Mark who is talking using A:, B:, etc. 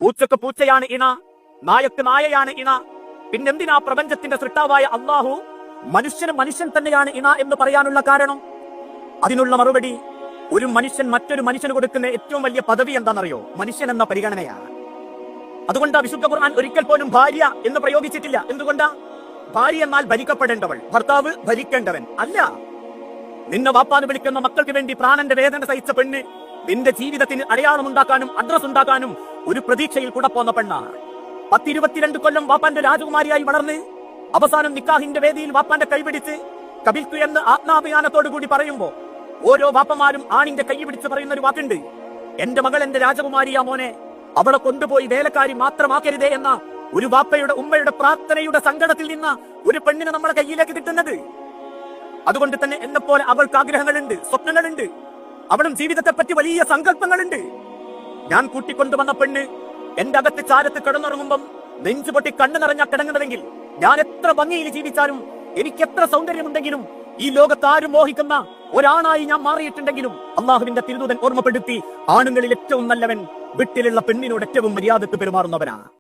A: പൂച്ചക്ക് പൂച്ചയാണ് ഇണ, നായക്ക് നായയാണ് ഇണ, പിന്നെന്തിനാ പ്രപഞ്ചത്തിന്റെ സൃഷ്ടാവായ അള്ളാഹു മനുഷ്യന് മനുഷ്യൻ തന്നെയാണ് ഇണ എന്ന് പറയാനുള്ള കാരണം? അതിനുള്ള മറുപടി, ഒരു മനുഷ്യൻ മറ്റൊരു മനുഷ്യന് കൊടുക്കുന്ന ഏറ്റവും വലിയ പദവി എന്താണെന്നറിയോ? മനുഷ്യൻ എന്ന പരിഗണനയാണ്. അതുകൊണ്ടാ വിശുദ്ധ ഖുർആൻ ഒരിക്കൽ പോലും ഭാര്യ എന്ന് പ്രയോഗിച്ചിട്ടില്ല. എന്തുകൊണ്ടാ? ഭാര്യ എന്നാൽ ഭരിക്കപ്പെടേണ്ടവൾ, ഭർത്താവ് ഭരിക്കേണ്ടവൻ അല്ല. നിന്നെ വാപ്പാന്ന് വിളിക്കുന്ന മക്കൾക്ക് വേണ്ടി പ്രാണന്റെ വേദന സഹിച്ച പെണ്ണ് നിന്റെ ജീവിതത്തിന് അടയാളമുണ്ടാക്കാനും അഡ്രസ് ഉണ്ടാക്കാനും ഒരു പ്രതീക്ഷയിൽ കൂടെ പോന്ന പെണ്ണാണ്. 10-22 കൊല്ലം വാപ്പാന്റെ രാജകുമാരിയായി വളർന്ന് അവസാനം നിക്കാഹിന്റെ വേദിയിൽ വാപ്പാന്റെ കൈപിടിച്ച് കബിൽത്തു എന്ന് ആത്മാഭിമാനത്തോടു കൂടി പറയുമ്പോ ഓരോ വാപ്പമാരും ആണിന്റെ കൈ പിടിച്ച് പറയുന്ന ഒരു വാക്കുണ്ട്, എന്റെ മകൾ എന്റെ രാജകുമാരിയാ മോനെ, അവളെ കൊണ്ടുപോയി വേലക്കാരി മാത്രമാക്കരുതേ എന്ന ഒരു വാപ്പയുടെ ഉമ്മയുടെ പ്രാർത്ഥനയുടെ സങ്കടത്തിൽ നിന്ന് ഒരു പെണ്ണിനെ നമ്മളെ കയ്യിലേക്ക് കിട്ടുന്നത്. അതുകൊണ്ട് തന്നെ എന്നെപ്പോലെ അവൾക്ക് ആഗ്രഹങ്ങളുണ്ട്, സ്വപ്നങ്ങളുണ്ട്, അവളും ജീവിതത്തെ പറ്റി വലിയ സങ്കല്പങ്ങളുണ്ട്. ഞാൻ കൂട്ടിക്കൊണ്ടുവന്ന പെണ്ണ് എന്റെ അകത്ത് ചാരത്ത് കിടന്നുറങ്ങുമ്പം നെഞ്ചുപൊട്ടി കണ്ണു നിറഞ്ഞ കിടങ്ങുന്നതെങ്കിൽ ഞാൻ എത്ര ഭംഗിയിൽ ജീവിച്ചാലും എനിക്ക് എത്ര സൗന്ദര്യമുണ്ടെങ്കിലും ഈ ലോകത്ത് ആരും മോഹിക്കുന്ന ഒരാണായി ഞാൻ മാറിയിട്ടുണ്ടെങ്കിലും അള്ളാഹുവിന്റെ തിരുദൂതൻ ഓർമ്മപ്പെടുത്തി, ആണുങ്ങളിൽ ഏറ്റവും നല്ലവൻ വീട്ടിലുള്ള പെണ്ണിനോട് ഏറ്റവും മര്യാദക്ക് പെരുമാറുന്നവനാ.